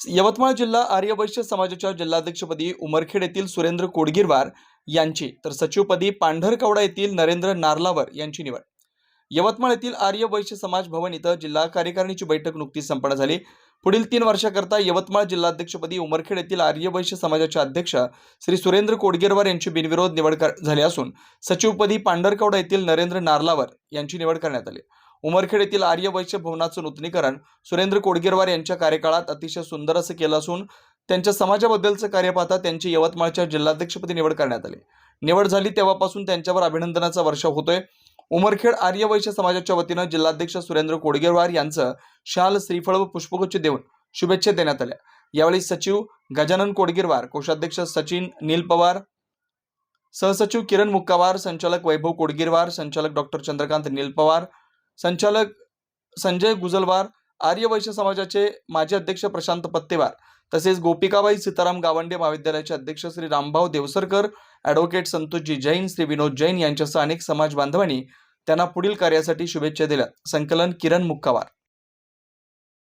यवतमाळ जिल्हा आर्यवैश्य समाजाच्या जिल्हाध्यक्षपदी उमरखेड येथील सुरेंद्र कोडगिरवार यांची तर सचिवपदी पांढरकवडा येथील नरेंद्र नारलावर यांची निवड। यवतमाळ येथील आर्यवैश्य समाज भवन इथं जिल्हा कार्यकारिणीची बैठक नुकतीच संपन्न झाली। पुढील 3 वर्षाकरता यवतमाळ जिल्हाध्यक्षपदी उमरखेड येथील आर्यवैश्य समाजाचे अध्यक्ष श्री सुरेंद्र कोडगिरवार यांची बिनविरोध निवड झाली असून सचिवपदी पांढरकवडा येथील नरेंद्र नारलावर यांची निवड करण्यात आली। उमरखेड येथील आर्यवैश्य भवनाचं नूतनीकरण सुरेंद्र कोडगिरवार यांच्या कार्यकाळात अतिशय सुंदर असं केलं असून त्यांच्या समाजाबद्दलचं कार्य पाहता त्यांची यवतमाळच्या जिल्हाध्यक्षपदी निवड करण्यात आली। निवड झाली तेव्हापासून त्यांच्यावर अभिनंदनाचा वर्षाव होतोय। उमरखेड आर्यवैश्य समाजाच्या वतीनं जिल्हाध्यक्ष सुरेंद्र कोडगिरवार यांचं शाल, श्रीफळ व पुष्पगुच्छ देऊन शुभेच्छा देण्यात आल्या। यावेळी सचिव गजानन कोडगिरवार, कोषाध्यक्ष सचिन नील पवार, सहसचिव किरण मुक्कावार, संचालक वैभव कोडगिरवार, संचालक डॉक्टर चंद्रकांत नील पवार, संचालक संजय गुजलवार, आर्यवैश्य समाजाचे माजी अध्यक्ष प्रशांत पत्तेवार तसेच गोपिकाबाई सीताराम गावंडे महाविद्यालयाचे अध्यक्ष श्री रामभाऊ देवसरकर, ॲडव्होकेट संतोषजी जैन, श्री विनोद जैन यांच्यासह अनेक समाज बांधवांनी त्यांना पुढील कार्यासाठी शुभेच्छा दिल्या। संकलन किरण मुक्कावार।